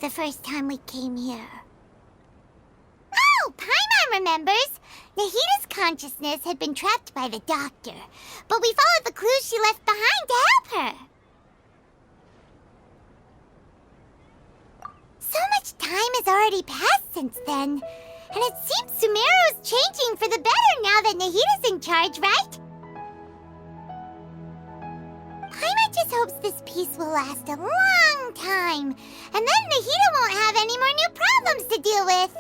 the first time we came here. Oh, Paimon remembers! Nahita's consciousness had been trapped by the doctor, but we followed the clues she left behind to help her. So much time has already passed since then, and it seems Sumeru's changing for the better now that Nahita's in charge, right? Paimon just hopes this peace will last a long time, and then Nahita won't have any more new problems to deal with.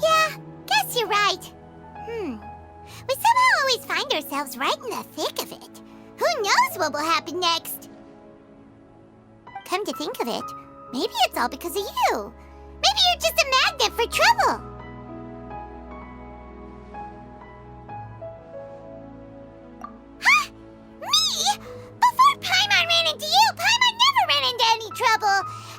Yeah, guess you're right. We somehow always find ourselves right in the thick of it. Who knows what will happen next? Come to think of it, maybe it's all because of you. Maybe you're just a magnet for trouble. Huh? Me? Before Paimon ran into you, Paimon never ran into any trouble.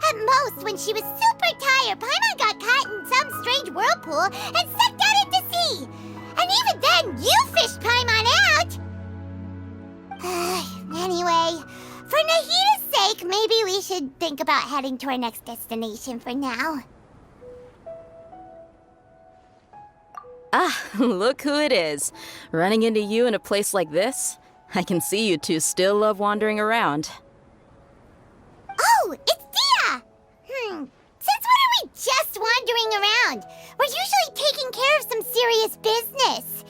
At most, when she was super tired, Paimon got caught in some strange whirlpool and sucked out into sea. And even then, you fished Paimon out. Anyway, for Nahita's sake, maybe we should think about heading to our next destination for now. Ah, look who it is. Running into you in a place like this? I can see you two still love wandering around. Oh, it's Dia! Since when are we just wandering around? We're usually taking care of some serious business,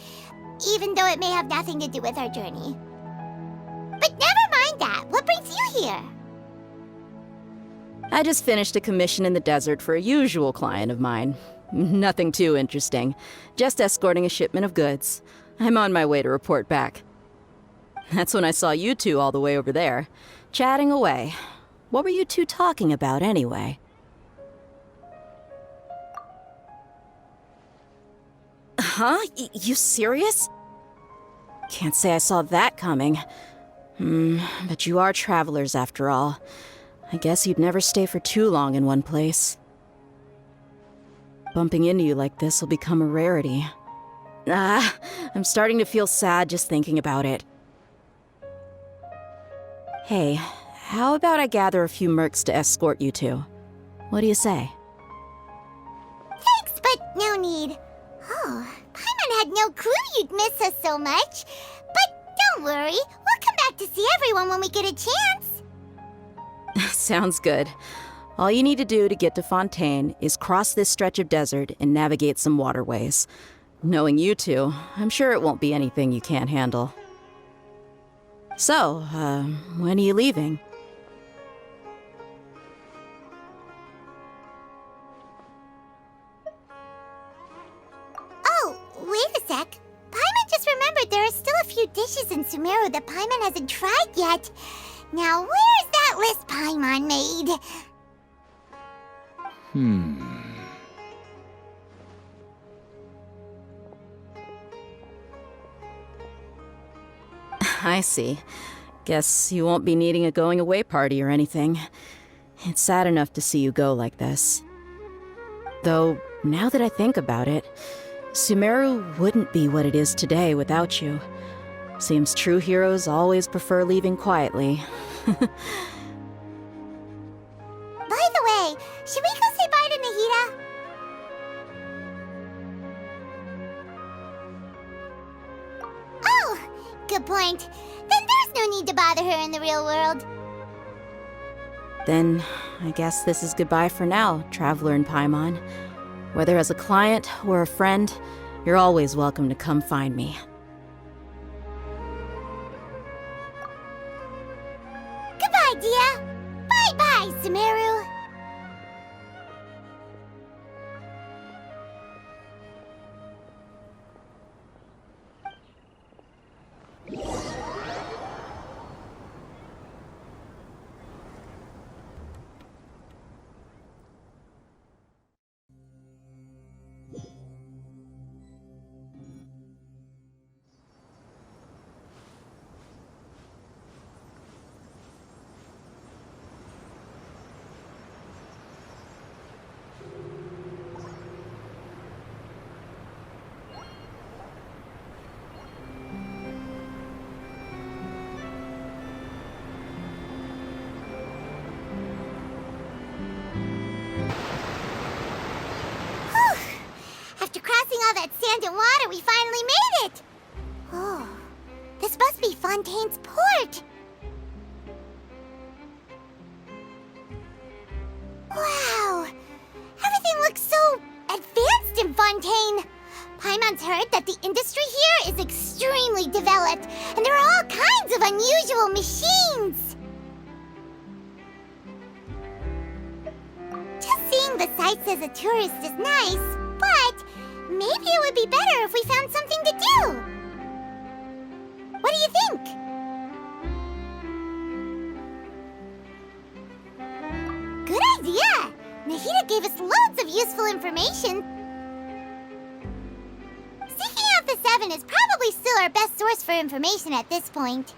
even though it may have nothing to do with our journey. But never mind that. What brings you here? I just finished a commission in the desert for a usual client of mine. Nothing too interesting. Just escorting a shipment of goods. I'm on my way to report back. That's when I saw you two all the way over there, chatting away. What were you two talking about anyway? Huh? You serious? Can't say I saw that coming. But you are travelers after all. I guess you'd never stay for too long in one place. Bumping into you like this will become a rarity. I'm starting to feel sad just thinking about it. Hey, how about I gather a few mercs to escort you two? What do you say? Thanks, but no need. Oh, Paimon had no clue you'd miss us so much. But don't worry, we'll come back to see everyone when we get a chance. Sounds good. All you need to do to get to Fontaine is cross this stretch of desert and navigate some waterways. Knowing you two, I'm sure it won't be anything you can't handle. So, when are you leaving? Oh, wait a sec. Paimon just remembered there are still a few dishes in Sumeru that Paimon hasn't tried yet. Now, where's that list Paimon made? I see. Guess you won't be needing a going-away party or anything. It's sad enough to see you go like this. Though, now that I think about it, Sumeru wouldn't be what it is today without you. Seems true heroes always prefer leaving quietly. By the way, should we go say bye to Nahita? Oh, good point. Then there's no need to bother her in the real world. Then, I guess this is goodbye for now, Traveler in Paimon. Whether as a client or a friend, you're always welcome to come find me. Goodbye, Dia. Bye-bye, Sumeru. passing all that sand and water, we finally made it! Oh, this must be Fontaine's port! Wow! Everything looks so advanced in Fontaine! Paimon's heard that the industry here is extremely developed, and there are all kinds of unusual machines! Just seeing the sights as a tourist is nice, but maybe it would be better if we found something to do! What do you think? Good idea! Nahida gave us loads of useful information. Seeking out the Seven is probably still our best source for information at this point.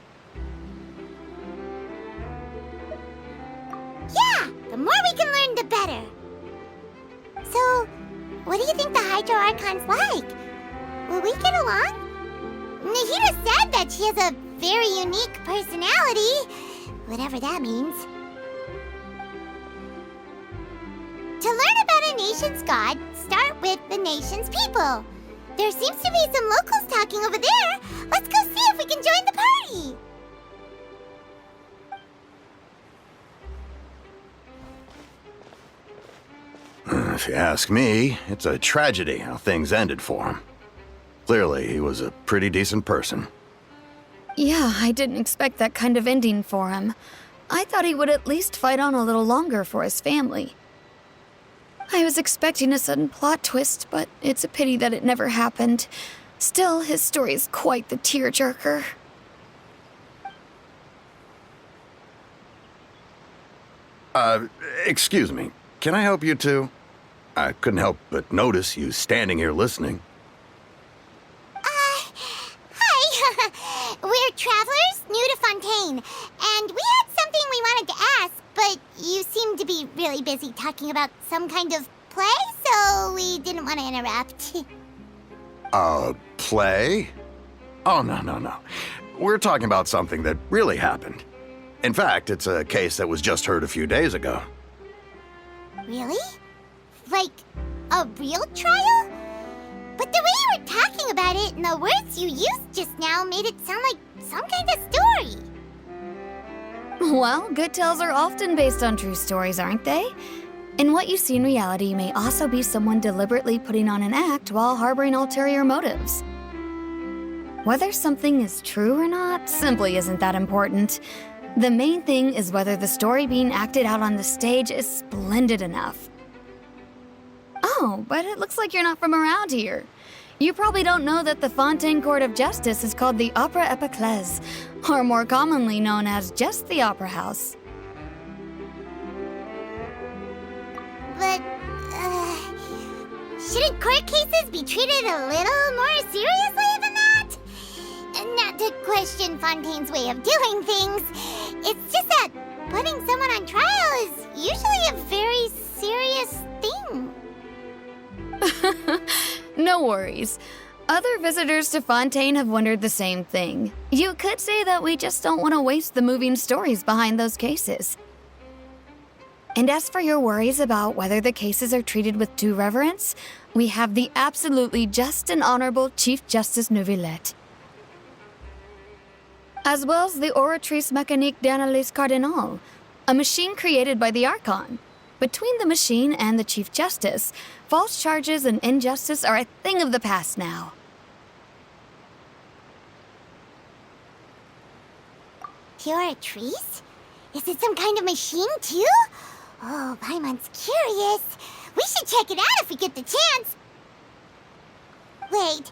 Yeah! The more we can learn, the better. So, what do you think the Hydro Archon's like? Will we get along? Nahida said that she has a very unique personality, whatever that means. To learn about a nation's god, start with the nation's people. There seems to be some locals talking over there. Let's go see if we can join the party. If you ask me, it's a tragedy how things ended for him. Clearly, he was a pretty decent person. Yeah, I didn't expect that kind of ending for him. I thought he would at least fight on a little longer for his family. I was expecting a sudden plot twist, but it's a pity that it never happened. Still, his story is quite the tearjerker. Excuse me. Can I help you too? I couldn't help but notice you standing here listening. Hi. We're travelers new to Fontaine, and we had something we wanted to ask, but you seemed to be really busy talking about some kind of play, so we didn't want to interrupt. Play? Oh, no. We're talking about something that really happened. In fact, it's a case that was just heard a few days ago. Really? Like, a real trial? But the way you were talking about it and the words you used just now made it sound like some kind of story. Well, good tales are often based on true stories, aren't they? And what you see in reality may also be someone deliberately putting on an act while harboring ulterior motives. Whether something is true or not simply isn't that important. The main thing is whether the story being acted out on the stage is splendid enough. Oh, but it looks like you're not from around here. You probably don't know that the Fontaine Court of Justice is called the Opera Epiclese, or more commonly known as just the Opera House. But, shouldn't court cases be treated a little more seriously than that? Not to question Fontaine's way of doing things. It's just that putting someone on trial is usually a very serious thing. No worries. Other visitors to Fontaine have wondered the same thing. You could say that we just don't want to waste the moving stories behind those cases. And as for your worries about whether the cases are treated with due reverence, we have the absolutely just and honorable Chief Justice Neuvillette, as well as the Oratrice Mécanique d'Analyse Cardinal, a machine created by the Archon. Between the machine and the Chief Justice, false charges and injustice are a thing of the past now. Oratrice? Is it some kind of machine, too? Oh, Paimon's curious. We should check it out if we get the chance. Wait,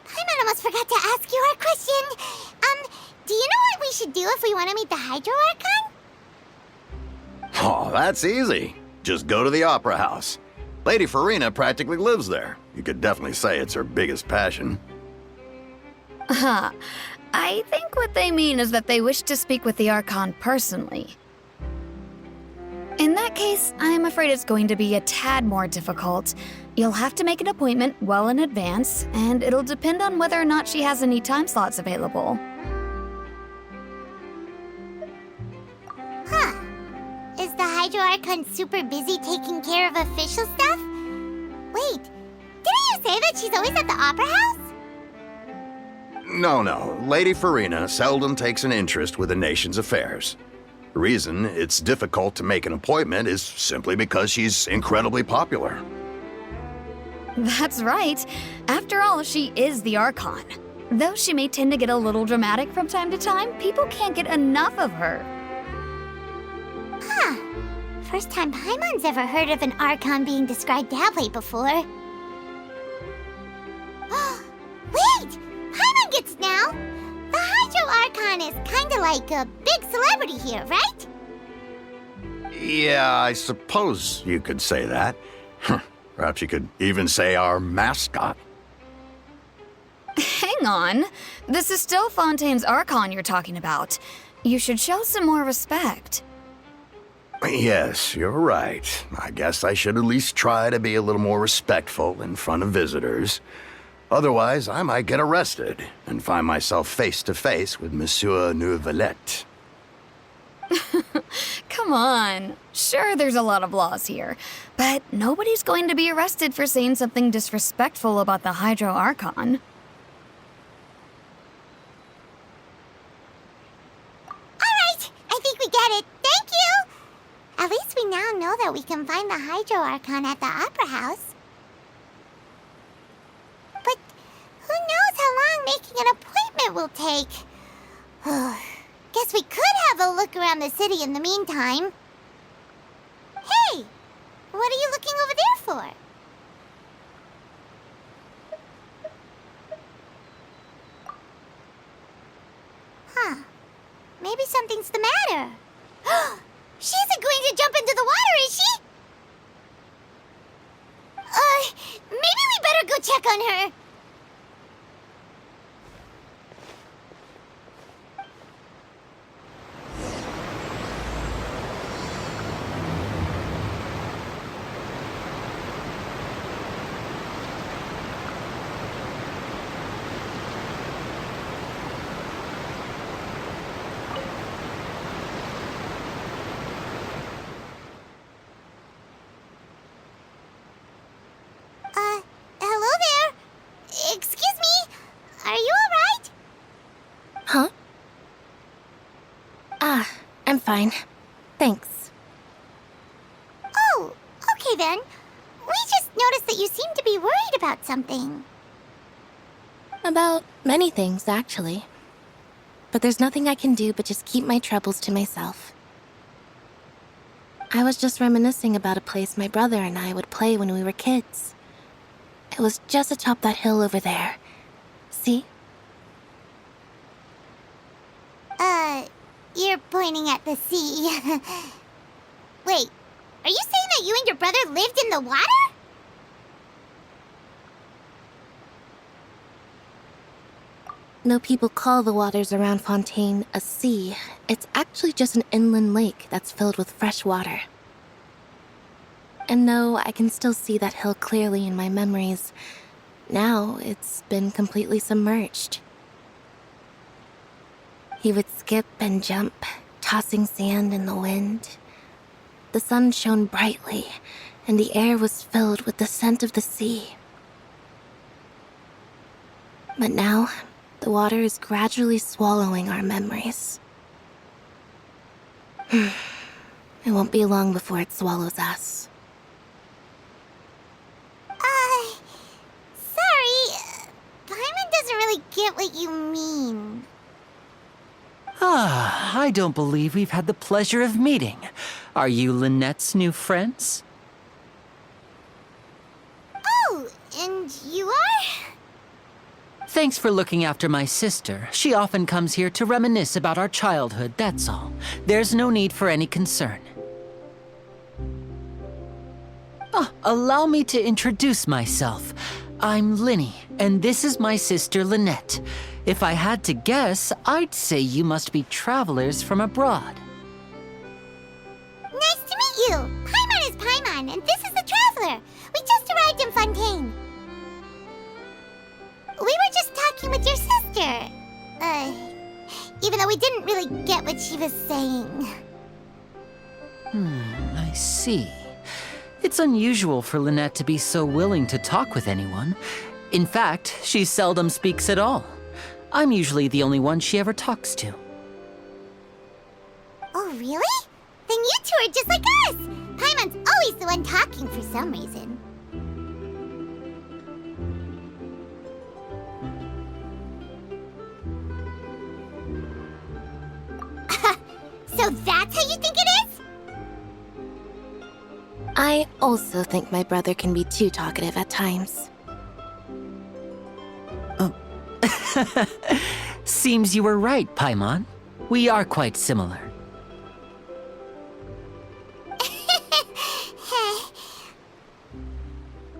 Paimon almost forgot to ask you our question. Do you know what we should do if we want to meet the Hydro Archon? Oh, that's easy. Just go to the Opera House. Lady Farina practically lives there. You could definitely say it's her biggest passion. I think what they mean is that they wish to speak with the Archon personally. In that case, I'm afraid it's going to be a tad more difficult. You'll have to make an appointment well in advance, and it'll depend on whether or not she has any time slots available. Huh. Is the Hydro Archon super busy taking care of official stuff? Wait, didn't you say say that she's always at the Opera House? No. Lady Farina seldom takes an interest with the nation's affairs. The reason it's difficult to make an appointment is simply because she's incredibly popular. That's right. After all, she is the Archon. Though she may tend to get a little dramatic from time to time, people can't get enough of her. Huh. First time Paimon's ever heard of an Archon being described that way before. Wait! Paimon gets now! The Hydro Archon is kinda like a big celebrity here, right? Yeah, I suppose you could say that. Perhaps you could even say our mascot. Hang on. This is still Fontaine's Archon you're talking about. You should show some more respect. Yes, you're right. I guess I should at least try to be a little more respectful in front of visitors. Otherwise, I might get arrested and find myself face to face with Monsieur Neuvillette. Come on. Sure, there's a lot of laws here, but nobody's going to be arrested for saying something disrespectful about the Hydro Archon. Alright, I think we get it. Thank you! At least we now know that we can find the Hydro Archon at the Opera House. But who knows how long making an appointment will take? Guess we could have a look around the city in the meantime. Hey! What are you looking over there for? Huh. Maybe something's the matter. She isn't going to jump into the water, is she? Maybe we better go check on her. Hello there. Excuse me. Are you alright? Huh? I'm fine. Thanks. Oh, okay then. We just noticed that you seem to be worried about something. About many things, actually. But there's nothing I can do but just keep my troubles to myself. I was just reminiscing about a place my brother and I would play when we were kids. It was just atop that hill over there. See? You're pointing at the sea. Wait, are you saying that you and your brother lived in the water? No people call the waters around Fontaine a sea. It's actually just an inland lake that's filled with fresh water. And no, I can still see that hill clearly in my memories. Now it's been completely submerged. He would skip and jump, tossing sand in the wind. The sun shone brightly, and the air was filled with the scent of the sea. But now, the water is gradually swallowing our memories. It won't be long before it swallows us. Sorry. Paimon doesn't really get what you mean. I don't believe we've had the pleasure of meeting. Are you Lynette's new friends? Oh, and you are? Thanks for looking after my sister. She often comes here to reminisce about our childhood, that's all. There's no need for any concern. Allow me to introduce myself. I'm Linny, and this is my sister Lynette. If I had to guess, I'd say you must be travelers from abroad. Nice to meet you. Paimon is Paimon, and this is the Traveler. We just arrived in Fontaine. We were just talking with your sister. Even though we didn't really get what she was saying. I see. It's unusual for Lynette to be so willing to talk with anyone. In fact, she seldom speaks at all. I'm usually the only one she ever talks to. Oh, really? Then you two are just like us! Paimon's always the one talking for some reason. So that's how you think it is? I also think my brother can be too talkative at times. Seems you were right, Paimon. We are quite similar.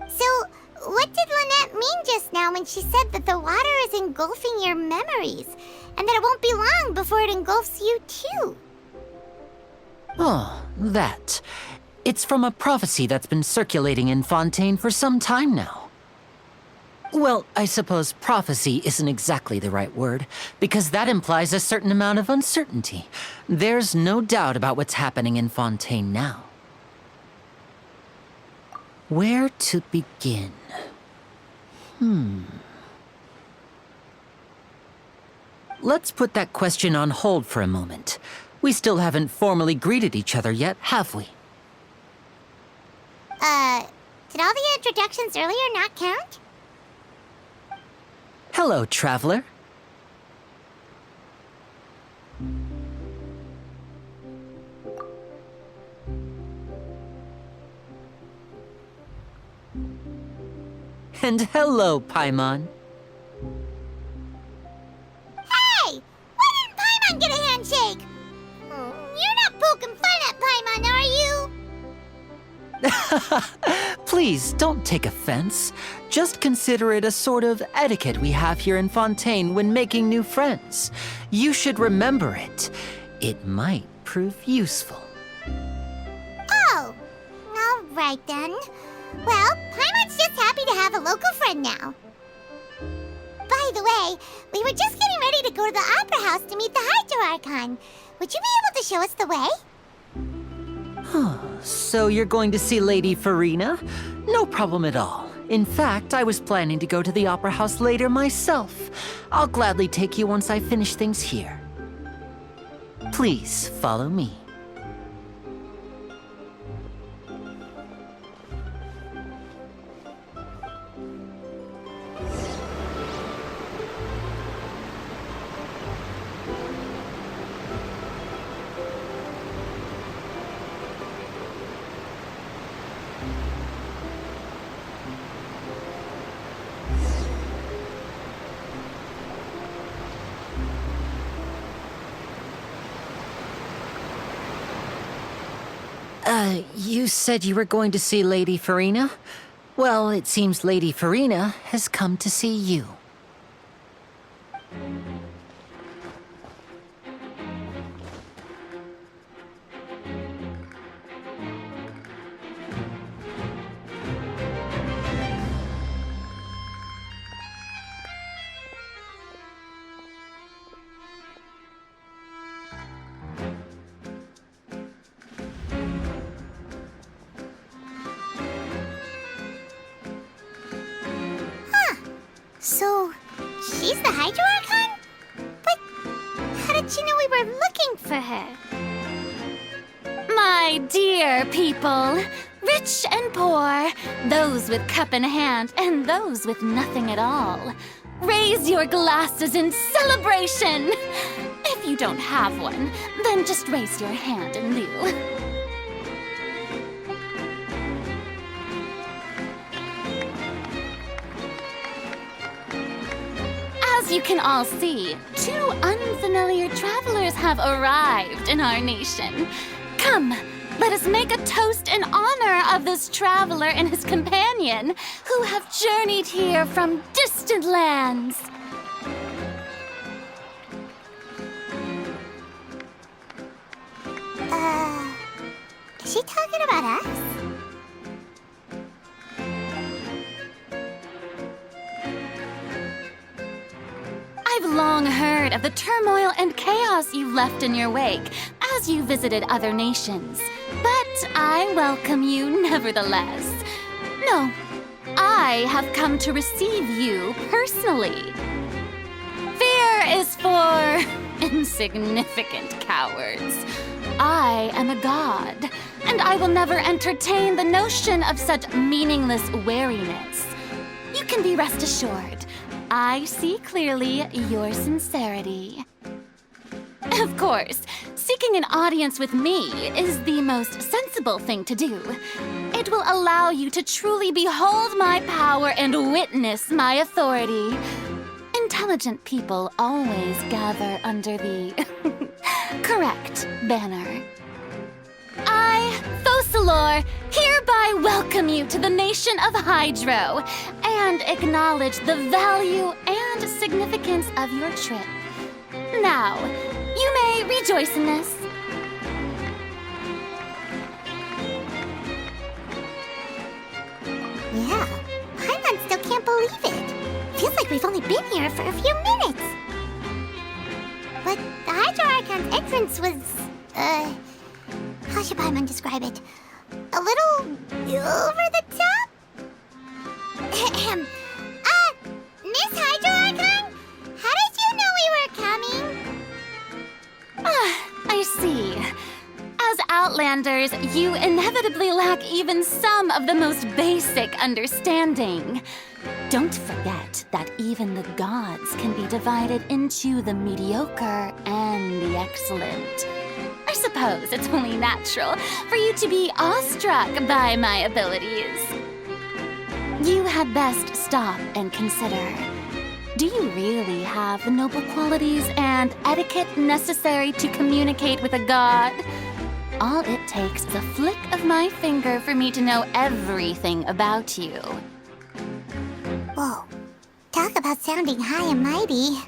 So, what did Lynette mean just now when she said that the water is engulfing your memories, and that it won't be long before it engulfs you too? Oh, that. It's from a prophecy that's been circulating in Fontaine for some time now. Well, I suppose prophecy isn't exactly the right word, because that implies a certain amount of uncertainty. There's no doubt about what's happening in Fontaine now. Where to begin? Let's put that question on hold for a moment. We still haven't formally greeted each other yet, have we? Did all the introductions earlier not count? Hello, traveler. And hello, Paimon. Hey! Why didn't Paimon get a handshake? You're not poking fun at Paimon, are you? Please, don't take offense. Just consider it a sort of etiquette we have here in Fontaine when making new friends. You should remember it. It might prove useful. Oh, all right then. Well, Paimon's just happy to have a local friend now. By the way, we were just getting ready to go to the Opera House to meet the Archon. Would you be able to show us the way? So you're going to see Lady Farina? No problem at all. In fact, I was planning to go to the Opera House later myself. I'll gladly take you once I finish things here. Please follow me. You said you were going to see Lady Farina? Well, it seems Lady Farina has come to see you. So, she's the Archon? But how did she know we were looking for her? My dear people, rich and poor, those with cup in hand and those with nothing at all, raise your glasses in celebration. If you don't have one, then just raise your hand in lieu. As you can all see, two unfamiliar travelers have arrived in our nation. Come, let us make a toast in honor of this traveler and his companion, who have journeyed here from distant lands. Is she talking about us? I've long heard of the turmoil and chaos you left in your wake as you visited other nations. But But I welcome you nevertheless. No, I have come to receive you personally. Fear is for insignificant cowards. I am a god, and I will never entertain the notion of such meaningless wariness. You can be rest assured, I see clearly your sincerity. Of course, seeking an audience with me is the most sensible thing to do. It will allow you to truly behold my power and witness my authority. Intelligent people always gather under the correct banner. I, Focalor, hereby welcome you to the nation of Hydro and acknowledge the value and significance of your trip. Now, you may rejoice in this. Yeah, Paimon still can't believe it. Feels like we've only been here for a few minutes. But the Hydro Archon's entrance was, how should Paimon describe it? A little over the top? Miss Hydro Archon? How did you know we were coming? I see. As Outlanders, you inevitably lack even some of the most basic understanding. Don't forget that even the gods can be divided into the mediocre and the excellent. I suppose it's only natural for you to be awestruck by my abilities. You had best stop and consider. Do you really have the noble qualities and etiquette necessary to communicate with a god? All it takes is a flick of my finger for me to know everything about you. Whoa, talk about sounding high and mighty.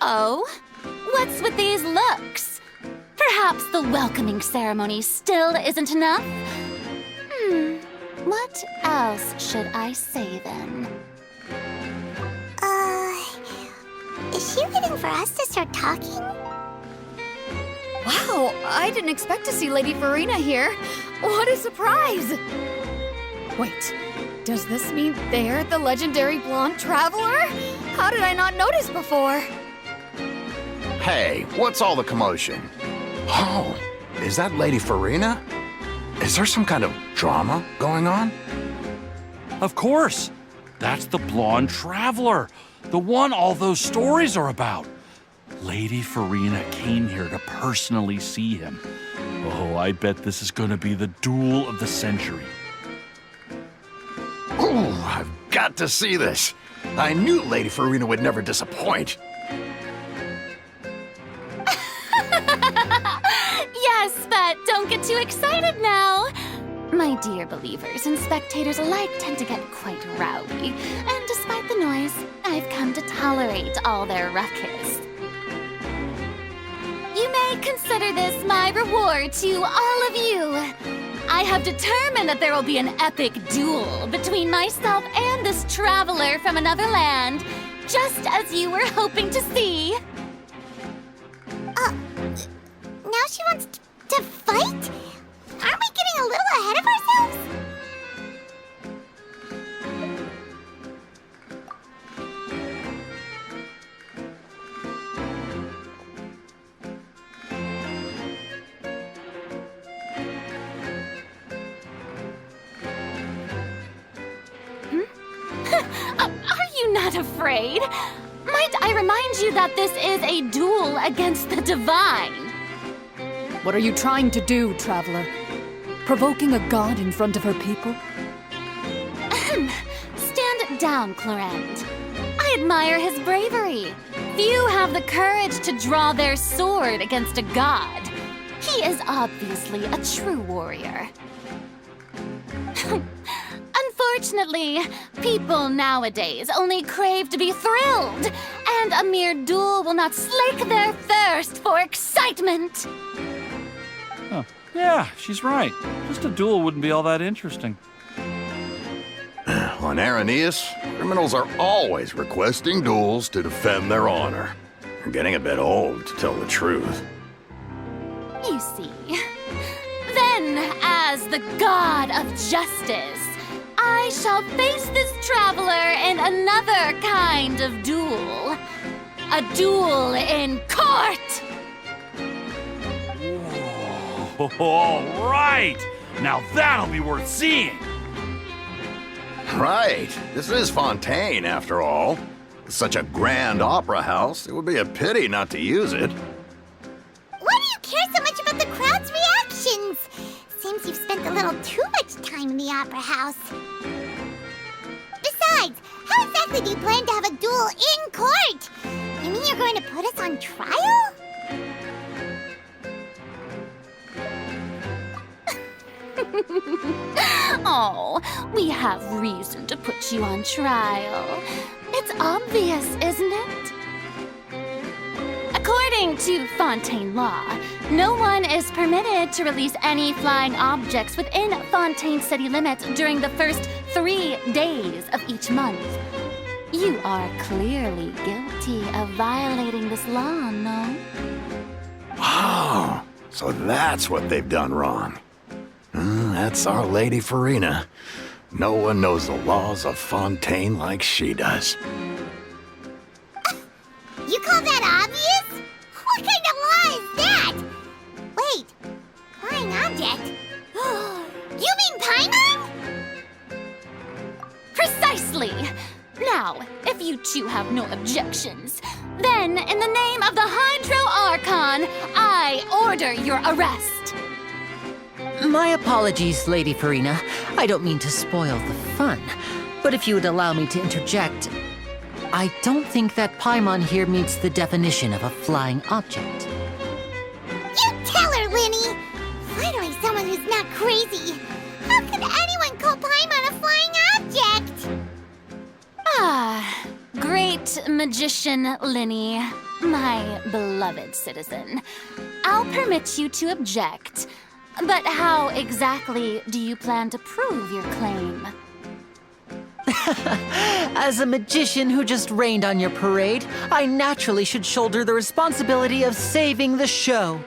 Oh? What's with these looks? Perhaps the welcoming ceremony still isn't enough? What else should I say then? Is she waiting for us to start talking? Wow, I didn't expect to see Lady Farina here. What a surprise! Wait, does this mean they're the legendary blonde traveler? How did I not notice before? Hey, what's all the commotion? Oh, is that Lady Farina? Is there some kind of drama going on? Of course. That's the blonde traveler. The one all those stories are about. Lady Farina came here to personally see him. Oh, I bet this is gonna be the duel of the century. Oh, I've got to see this. I knew Lady Farina would never disappoint. Yes, but don't get too excited now. My dear believers and spectators alike tend to get quite rowdy, and despite the noise, I've come to tolerate all their ruckus. You may consider this my reward to all of you. I have determined that there will be an epic duel between myself and this traveler from another land, just as you were hoping to see. Now she wants to fight? Aren't we getting a little ahead of ourselves? Are you not afraid? Might I remind you that this is a duel against the divine? What are you trying to do, traveler? Provoking a god in front of her people? Stand down, Clorend. I admire his bravery. Few have the courage to draw their sword against a god. He is obviously a true warrior. Unfortunately, people nowadays only crave to be thrilled, and a mere duel will not slake their thirst for excitement. Oh, yeah, she's right. Just a duel wouldn't be all that interesting. On Araneus, criminals are always requesting duels to defend their honor. are getting a bit old, to tell the truth. You see. Then, as the god of justice, I shall face this traveler in another kind of duel. A duel in court! Whoa, all right! Now that'll be worth seeing! Right. This is Fontaine, after all. Such a grand opera house, it would be a pity not to use it. Why do you care so much about the crowd's reactions? Seems you've spent a little too much time in the opera house. Besides, how exactly do you plan to have a duel in court? You mean you're going to put us on trial? Oh, we have reason to put you on trial. It's obvious, isn't it? According to Fontaine law, no one is permitted to release any flying objects within Fontaine city limits during the first 3 days of each month. You are clearly guilty of violating this law, no? Oh, so that's what they've done wrong. That's our Lady Farina. No one knows the laws of Fontaine like she does. You call that obvious? What kind of law is that? Wait, flying object? You mean Paimon? Precisely! Now, if you two have no objections, then in the name of the Hydro Archon, I order your arrest. My apologies, Lady Farina. I don't mean to spoil the fun, but if you would allow me to interject, I don't think that Paimon here meets the definition of a flying object. You tell her, Linny! Finally someone who's not crazy. How could anyone call Paimon a flying object? Ah, great magician Linny, my beloved citizen. I'll permit you to object, but how exactly do you plan to prove your claim? As a magician who just rained on your parade, I naturally should shoulder the responsibility of saving the show.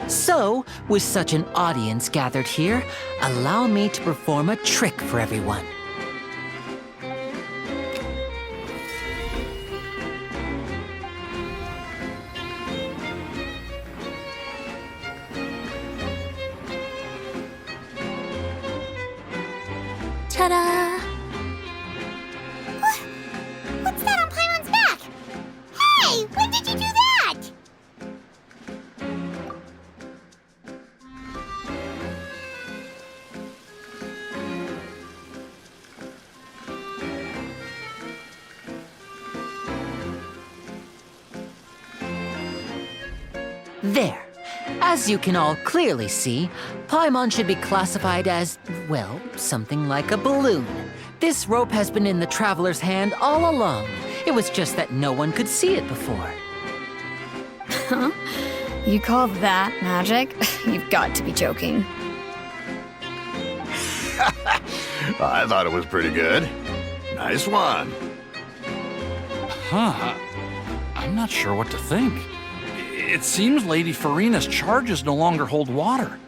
So, with such an audience gathered here, allow me to perform a trick for everyone. Ta-da! What's that on Paimon's back? Hey, when did you do that? There. As you can all clearly see, Paimon should be classified as, well, something like a balloon. This rope has been in the traveler's hand all along. It was just that no one could see it before. Huh? You call that magic? You've got to be joking. I thought it was pretty good. Nice one. Huh. I'm not sure what to think. It seems Lady Farina's charges no longer hold water.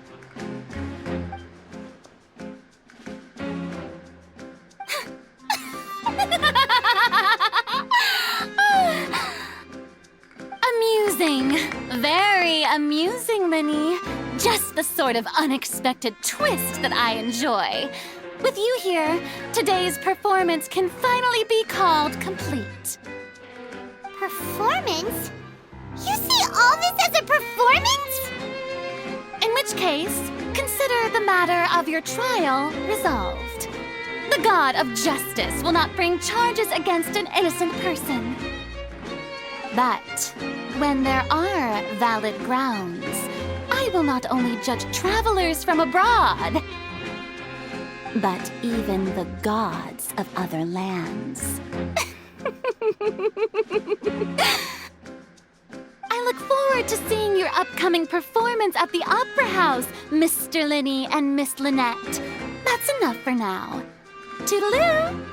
Amusing. Very amusing, Linny. Just the sort of unexpected twist that I enjoy. With you here, today's performance can finally be called complete. Performance? You see all this as a performance? In which case, consider the matter of your trial resolved. The god of justice will not bring charges against an innocent person. But when there are valid grounds, I will not only judge travelers from abroad, but even the gods of other lands. I look forward to seeing your upcoming performance at the Opera House, Mr. Linny and Miss Lynette. That's enough for now. Toodaloo!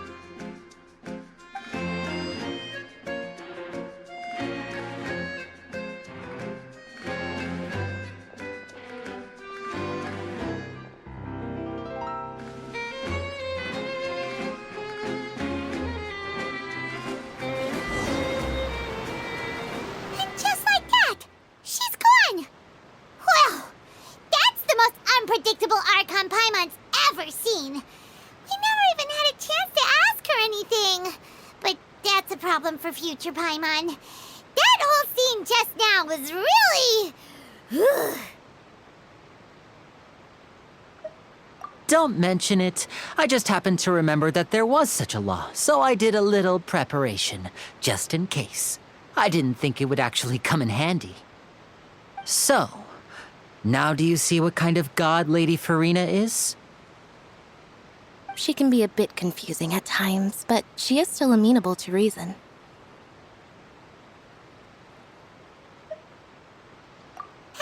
future, Paimon. That whole scene just now was really... Don't mention it. I just happened to remember that there was such a law, so I did a little preparation, just in case. I didn't think it would actually come in handy. So, now do you see what kind of god Lady Farina is? She can be a bit confusing at times, but she is still amenable to reason.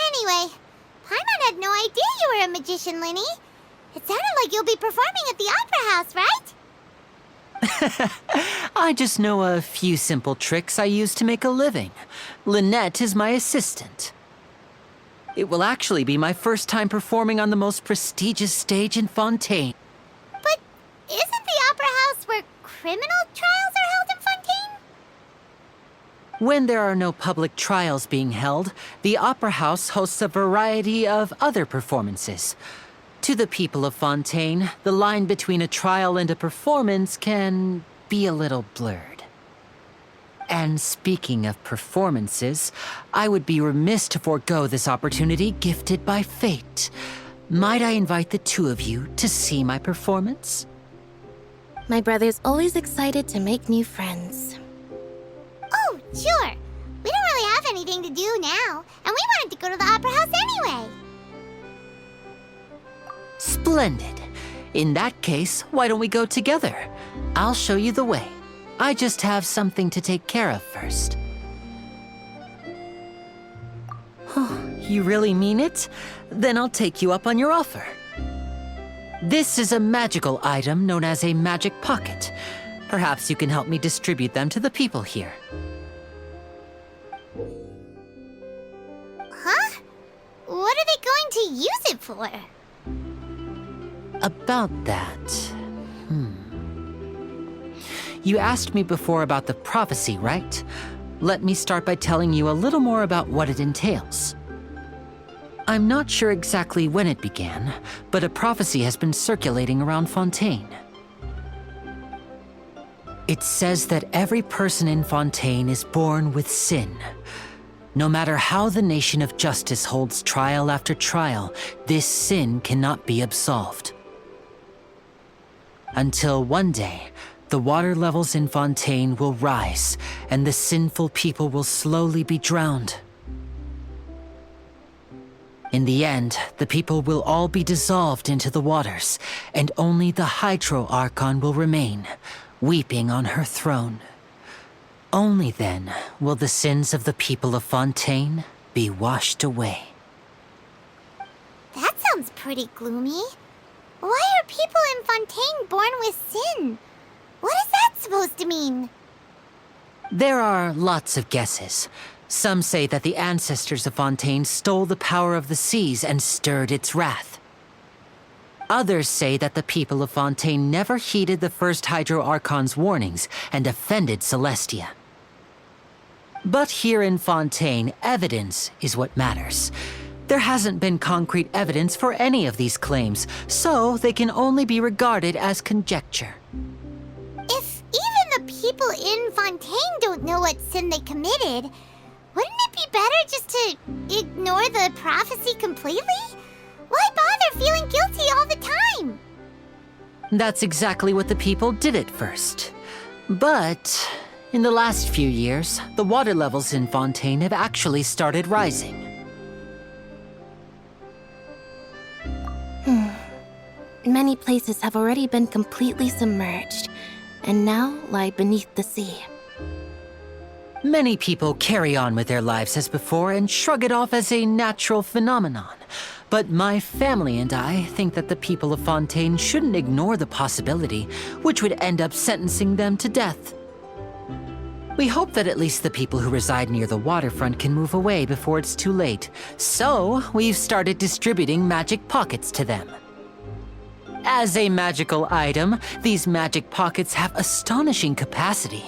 Anyway, Paimon had no idea you were a magician, Linny. It sounded like you'll be performing at the Opera House, right? I just know a few simple tricks I use to make a living. Lynette is my assistant. It will actually be my first time performing on the most prestigious stage in Fontaine. But isn't the Opera House where criminal trials are held in Fontaine? When there are no public trials being held, the Opera House hosts a variety of other performances. To the people of Fontaine, the line between a trial and a performance can be a little blurred. And speaking of performances, I would be remiss to forego this opportunity gifted by fate. Might I invite the two of you to see my performance? My brother's always excited to make new friends. Oh, sure. We don't really have anything to do now, and we wanted to go to the Opera House anyway. Splendid. In that case, why don't we go together? I'll show you the way. I just have something to take care of first. You really mean it? Then I'll take you up on your offer. This is a magical item known as a magic pocket. Perhaps you can help me distribute them to the people here. Huh? What are they going to use it for? About that... You asked me before about the prophecy, right? Let me start by telling you a little more about what it entails. I'm not sure exactly when it began, but a prophecy has been circulating around Fontaine. It says that every person in Fontaine is born with sin. No matter how the nation of justice holds trial after trial, this sin cannot be absolved. Until one day, the water levels in Fontaine will rise, and the sinful people will slowly be drowned. In the end, the people will all be dissolved into the waters, and only the Archon will remain, weeping on her throne. Only then will the sins of the people of Fontaine be washed away. That sounds pretty gloomy. Why are people in Fontaine born with sin? What is that supposed to mean? There are lots of guesses. Some say that the ancestors of Fontaine stole the power of the seas and stirred its wrath. Others say that the people of Fontaine never heeded the first Archon's warnings and offended Celestia. But here in Fontaine, evidence is what matters. There hasn't been concrete evidence for any of these claims, so they can only be regarded as conjecture. If even the people in Fontaine don't know what sin they committed, wouldn't it be better just to ignore the prophecy completely? Why bother feeling guilty all the time? That's exactly what the people did at first. But in the last few years, the water levels in Fontaine have actually started rising. Many places have already been completely submerged, and now lie beneath the sea. Many people carry on with their lives as before and shrug it off as a natural phenomenon. But my family and I think that the people of Fontaine shouldn't ignore the possibility, which would end up sentencing them to death. We hope that at least the people who reside near the waterfront can move away before it's too late. So, we've started distributing magic pockets to them. As a magical item, these magic pockets have astonishing capacity.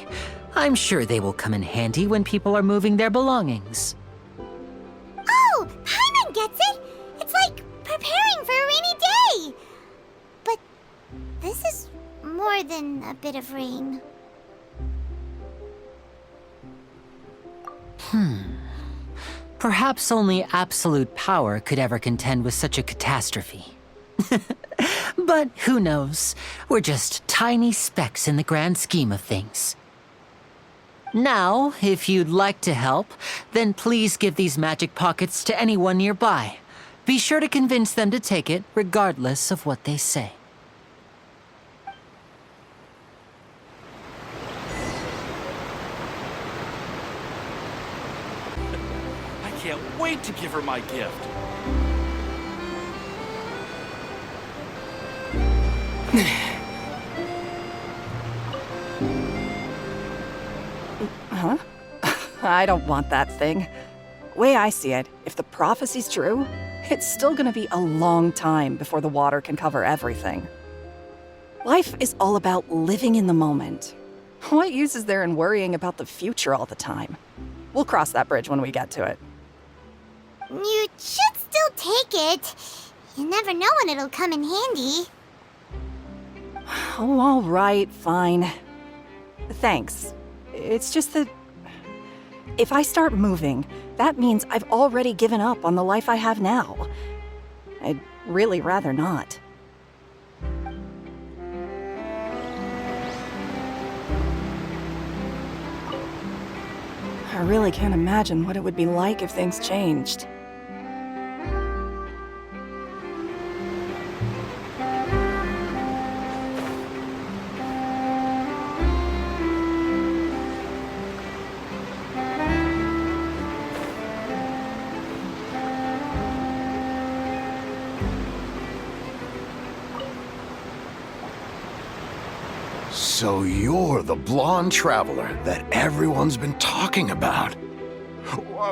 I'm sure they will come in handy when people are moving their belongings. Oh, Paimon gets it! It's like preparing for a rainy day! But this is more than a bit of rain. Perhaps only absolute power could ever contend with such a catastrophe. But who knows? We're just tiny specks in the grand scheme of things. Now, if you'd like to help, then please give these magic pockets to anyone nearby. Be sure to convince them to take it, regardless of what they say. I can't wait to give her my gift. Huh? I don't want that thing. Way I see it, if the prophecy's true, it's still gonna be a long time before the water can cover everything. Life is all about living in the moment. What use is there in worrying about the future all the time? We'll cross that bridge when we get to it. You should still take it. You never know when it'll come in handy. Oh, all right, fine. Thanks. It's just that if I start moving, that means I've already given up on the life I have now. I'd really rather not. I really can't imagine what it would be like if things changed. So you're the blonde traveler that everyone's been talking about.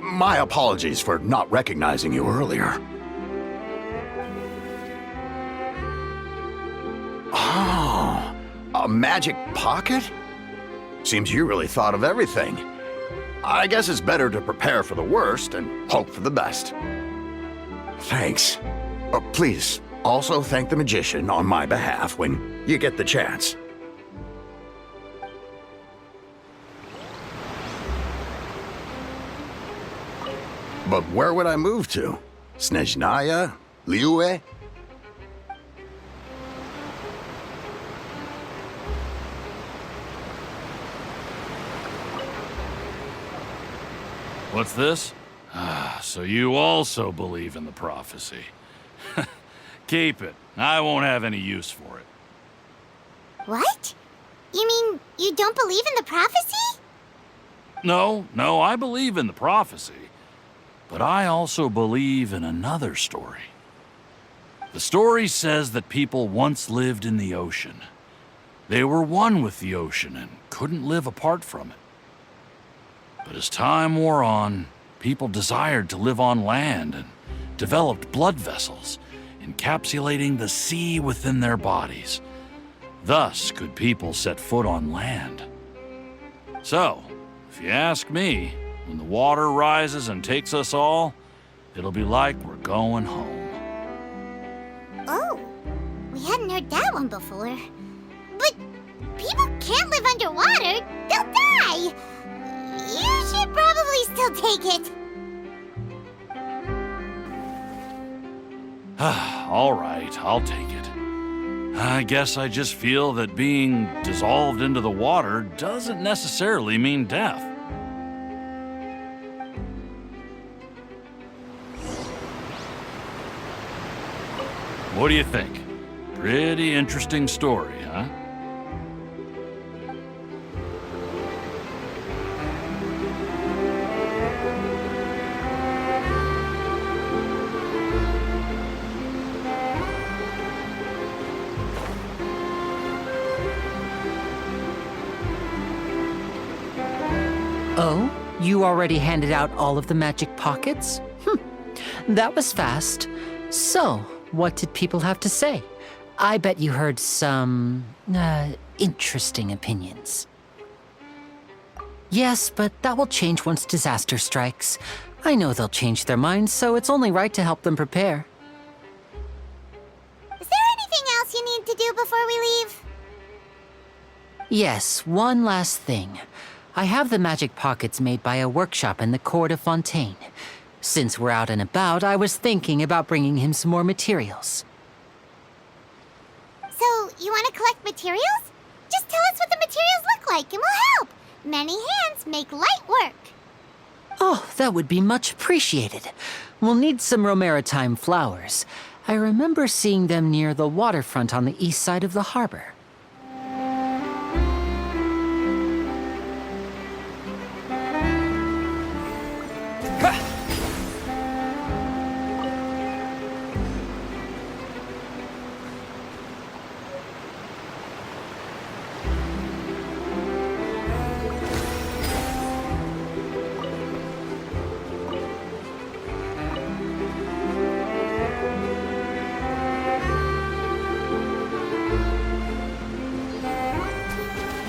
My apologies for not recognizing you earlier. Oh, a magic pocket? Seems you really thought of everything. I guess it's better to prepare for the worst and hope for the best. Thanks. Please, also thank the magician on my behalf when you get the chance. But where would I move to? Snezhnaya? Liyue? What's this? Ah, so you also believe in the prophecy. Keep it. I won't have any use for it. What? You mean you don't believe in the prophecy? No, I believe in the prophecy. But I also believe in another story. The story says that people once lived in the ocean. They were one with the ocean and couldn't live apart from it. But as time wore on, people desired to live on land and developed blood vessels, encapsulating the sea within their bodies. Thus could people set foot on land. So, if you ask me, when the water rises and takes us all, it'll be like we're going home. Oh, we hadn't heard that one before. But people can't live underwater. They'll die. You should probably still take it. All right, I'll take it. I guess I just feel that being dissolved into the water doesn't necessarily mean death. What do you think? Pretty interesting story, huh? Oh, you already handed out all of the magic pockets? That was fast. So, what did people have to say? I bet you heard some, interesting opinions. Yes, but that will change once disaster strikes. I know they'll change their minds, so it's only right to help them prepare. Is there anything else you need to do before we leave? Yes, one last thing. I have the magic pockets made by a workshop in the court of Fontaine. Since we're out and about, I was thinking about bringing him some more materials. So, you want to collect materials? Just tell us what the materials look like and we'll help. Many hands make light work. Oh, that would be much appreciated. We'll need some Romaritime flowers. I remember seeing them near the waterfront on the east side of the harbor.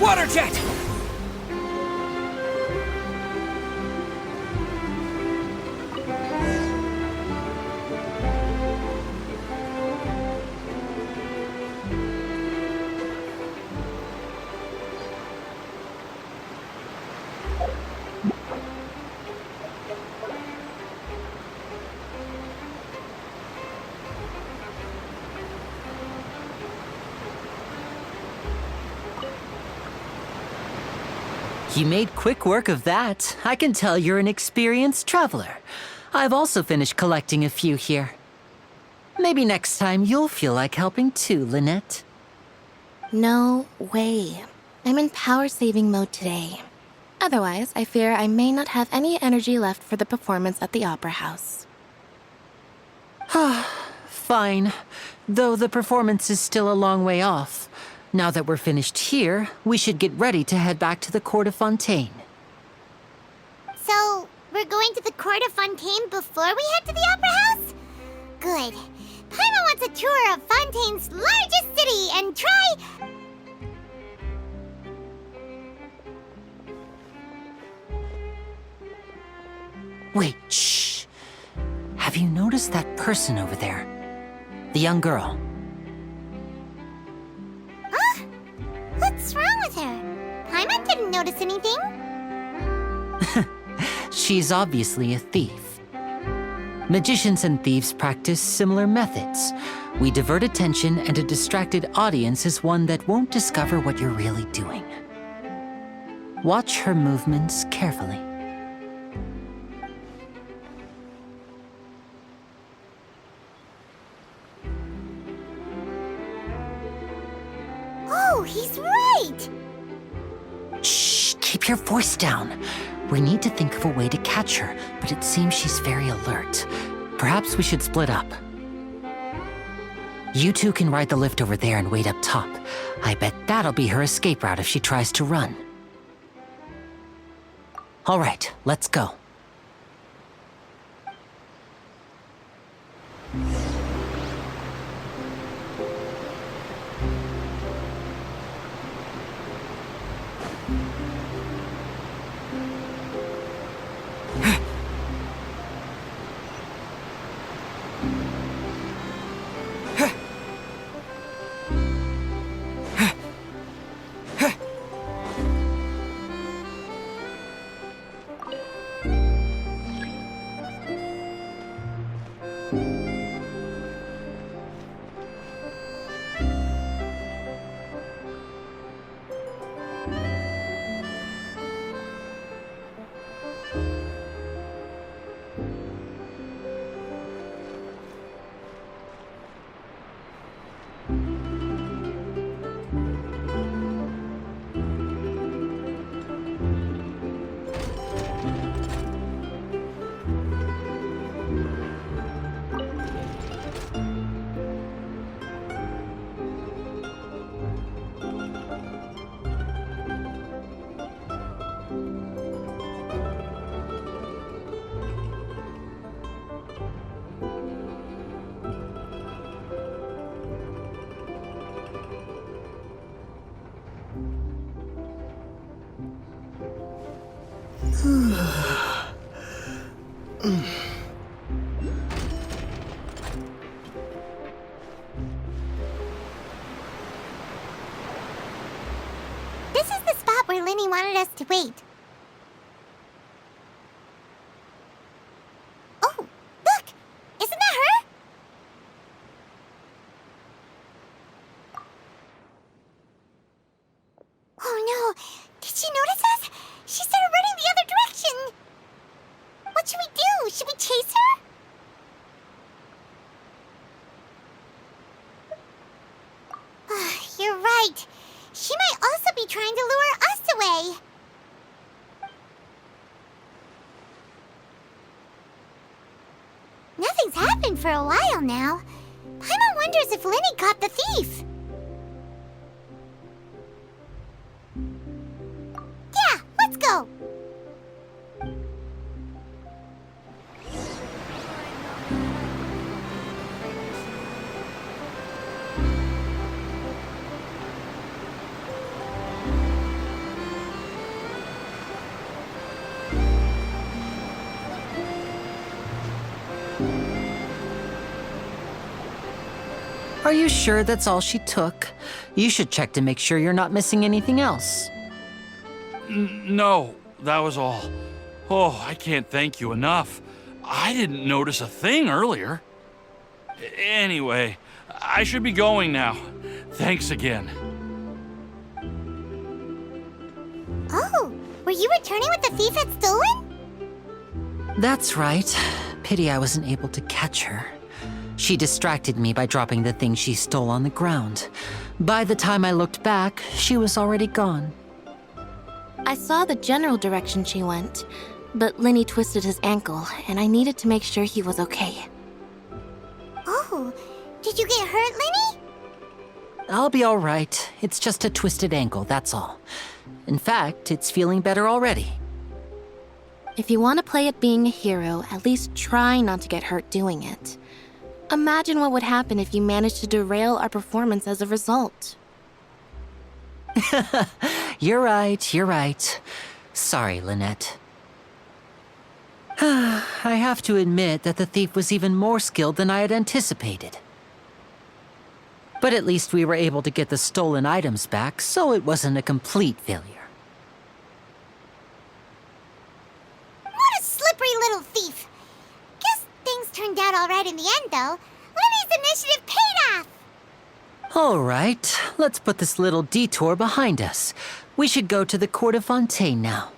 Water jet! You made quick work of that. I can tell you're an experienced traveler. I've also finished collecting a few here. Maybe next time you'll feel like helping too, Lynette. No way. I'm in power-saving mode today. Otherwise, I fear I may not have any energy left for the performance at the Opera House. Fine. Though the performance is still a long way off. Now that we're finished here, we should get ready to head back to the court of Fontaine. So, we're going to the court of Fontaine before we head to the Opera House? Good. Paimon wants a tour of Fontaine's largest city and try... Wait, shh. Have you noticed that person over there? The young girl. Huh? What's wrong with her? Paimon didn't notice anything. She's obviously a thief. Magicians and thieves practice similar methods. We divert attention, and a distracted audience is one that won't discover what you're really doing. Watch her movements carefully. Oh, he's right! Shh, keep your voice down. We need to think of a way to catch her, but it seems she's very alert. Perhaps we should split up. You two can ride the lift over there and wait up top. I bet that'll be her escape route if she tries to run. All right, let's go. This is the spot where Linny wanted us to wait. she notice us? She started running the other direction. What should we do? Should we chase her? You're right. She might also be trying to lure us away. Nothing's happened for a while now. Paimon wonders if Linny caught the thief. Yeah, let's go. Are you sure that's all she took? You should check to make sure you're not missing anything else. No, that was all. Oh, I can't thank you enough. I didn't notice a thing earlier. Anyway, I should be going now. Thanks again. Oh, were you returning what the thief had stolen? That's right. Pity I wasn't able to catch her. She distracted me by dropping the thing she stole on the ground. By the time I looked back, she was already gone. I saw the general direction she went, but Linny twisted his ankle, and I needed to make sure he was okay. Oh, did you get hurt, Linny? I'll be all right. It's just a twisted ankle, that's all. In fact, it's feeling better already. If you want to play at being a hero, at least try not to get hurt doing it. Imagine what would happen if you managed to derail our performance as a result. You're right. Sorry, Lynette. I have to admit that the thief was even more skilled than I had anticipated. But at least we were able to get the stolen items back, so it wasn't a complete failure. What a slippery little thief. Guess things turned out all right in the end, though. Linny's initiative paid off. All right, let's put this little detour behind us. We should go to the court of Fontaine now.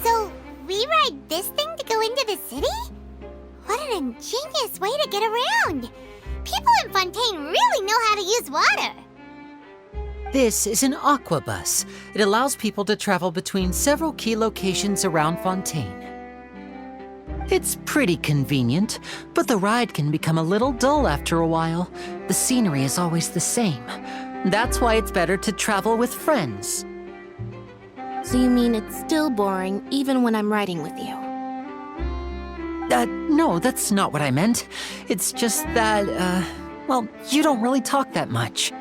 So, we ride this thing to go into the city? What an ingenious way to get around. People in Fontaine really know how to use water. This is an aquabus. It allows people to travel between several key locations around Fontaine. It's pretty convenient, but the ride can become a little dull after a while. The scenery is always the same. That's why it's better to travel with friends. So you mean it's still boring even when I'm riding with you? No, that's not what I meant. It's just that, well, you don't really talk that much.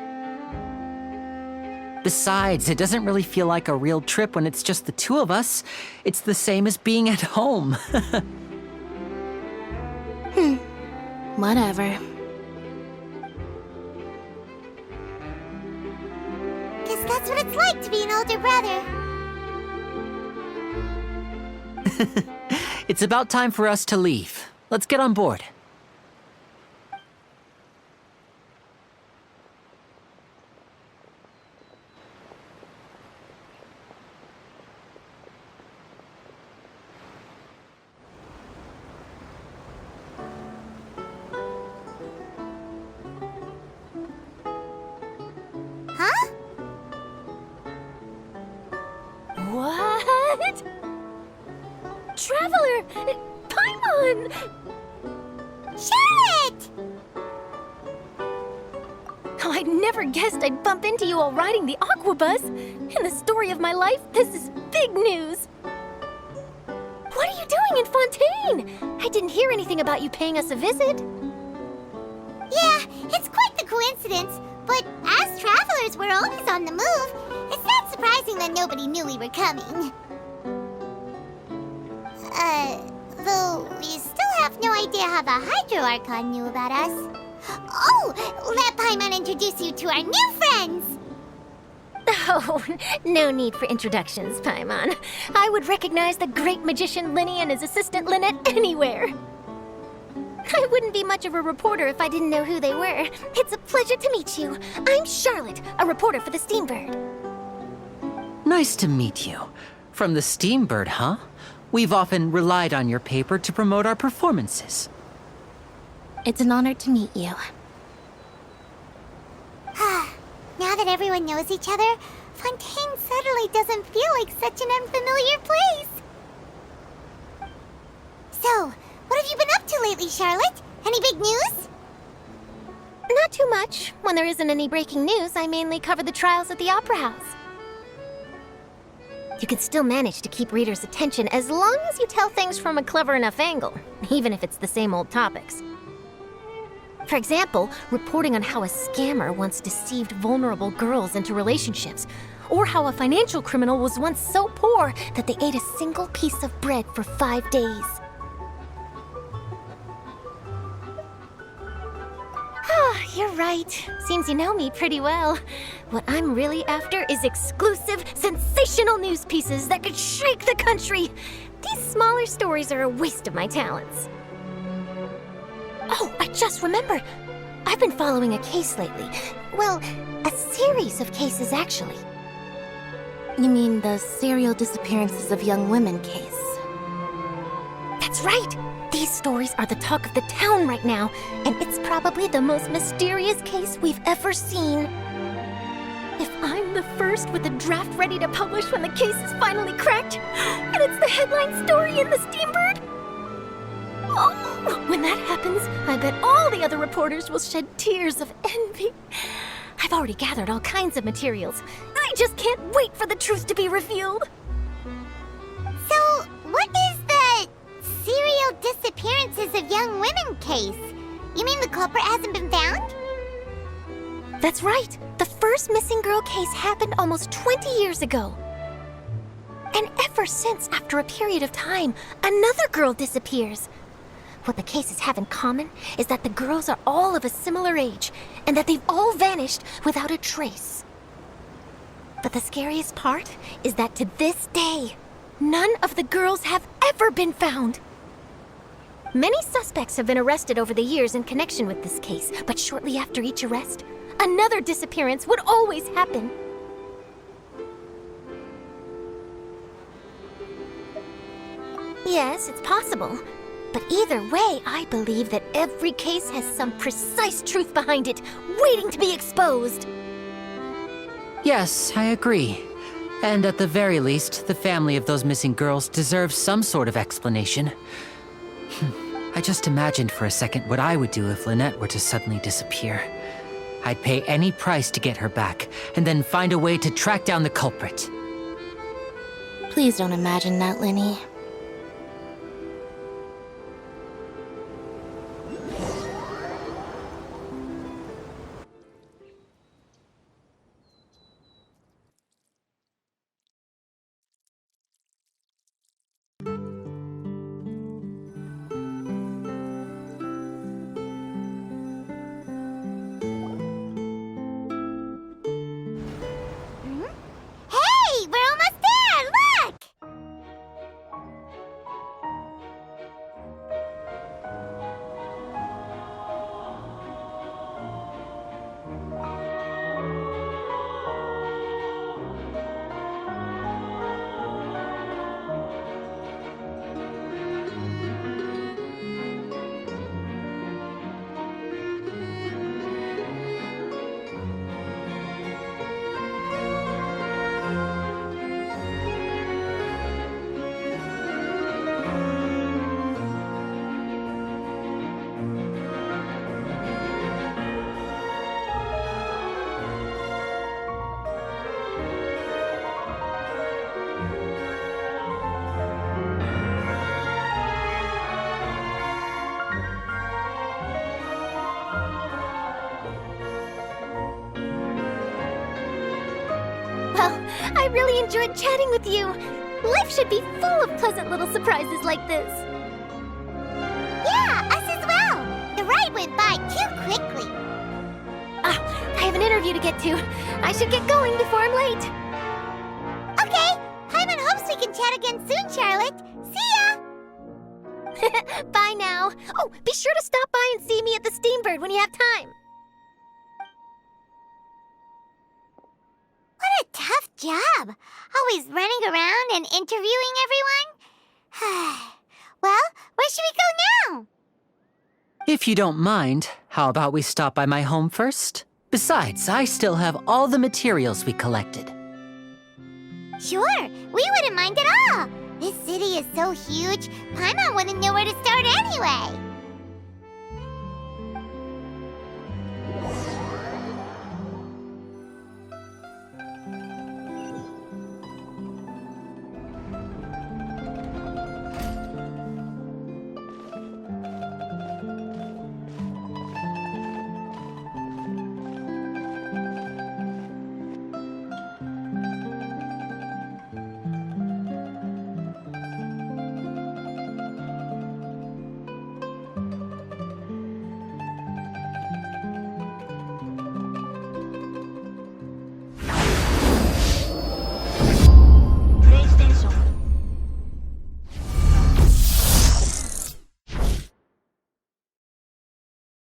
Besides, it doesn't really feel like a real trip when it's just the two of us. It's the same as being at home. Whatever. Guess that's what it's like to be an older brother. It's about time for us to leave. Let's get on board. Huh? What? Traveler! Paimon! Charlotte! Oh, I'd never guessed I'd bump into you while riding the aquabus. In the story of my life, this is big news. What are you doing in Fontaine? I didn't hear anything about you paying us a visit. Yeah, it's quite the coincidence. But as travelers, we're always on the move. It's not surprising that nobody knew we were coming. Though we still have no idea how the Hydro Archon knew about us. Oh, let Paimon introduce you to our new friends! The Oh, no need for introductions, Paimon. I would recognize the great magician Linny and his assistant Lynette anywhere. I wouldn't be much of a reporter if I didn't know who they were. It's a pleasure to meet you. I'm Charlotte, a reporter for the Steambird. Nice to meet you. From the Steambird, huh? We've often relied on your paper to promote our performances. It's an honor to meet you. Now that everyone knows each other, Fontaine suddenly doesn't feel like such an unfamiliar place. So, what have you been up to lately, Charlotte? Any big news? Not too much. When there isn't any breaking news, I mainly cover the trials at the Opera House. You can still manage to keep readers' attention as long as you tell things from a clever enough angle, even if it's the same old topics. For example, reporting on how a scammer once deceived vulnerable girls into relationships, or how a financial criminal was once so poor that they ate a single piece of bread for 5 days. You're right. Seems you know me pretty well. What I'm really after is exclusive, sensational news pieces that could shake the country. These smaller stories are a waste of my talents. Oh, I just remembered. I've been following a case lately. Well, a series of cases, actually. You mean the serial disappearances of young women case? That's right! These stories are the talk of the town right now, and it's probably the most mysterious case we've ever seen. If I'm the first with a draft ready to publish when the case is finally cracked, and it's the headline story in the Steambird, oh, when that happens, I bet all the other reporters will shed tears of envy. I've already gathered all kinds of materials. I just can't wait for the truth to be revealed. So, what is the serial disappearances of young women case? You mean the culprit hasn't been found? That's right. The first missing girl case happened almost 20 years ago. And ever since, after a period of time, another girl disappears. What the cases have in common is that the girls are all of a similar age, and that they've all vanished without a trace. But the scariest part is that to this day, none of the girls have ever been found. Many suspects have been arrested over the years in connection with this case, but shortly after each arrest, another disappearance would always happen. Yes, it's possible. But either way, I believe that every case has some precise truth behind it, waiting to be exposed. Yes, I agree. And at the very least, the family of those missing girls deserves some sort of explanation. I just imagined for a second what I would do if Lynette were to suddenly disappear. I'd pay any price to get her back, and then find a way to track down the culprit. Please don't imagine that, Linny. Hey, we're almost there! Look! Well, I really enjoyed chatting with you. Life should be full of pleasant little surprises like this. Yeah, us as well. The ride went by too quickly. I have an interview you to get to. I should get going before I'm late. Okay, Paimon hopes we can chat again soon, Charlotte. See ya! Bye now. Oh, be sure to stop by and see me at the Steambird when you have time. What a tough job. Always running around and interviewing everyone. Well, where should we go now? If you don't mind, how about we stop by my home first? Besides, I still have all the materials we collected. Sure, we wouldn't mind at all. This city is so huge, Paimon wouldn't know where to start anyway.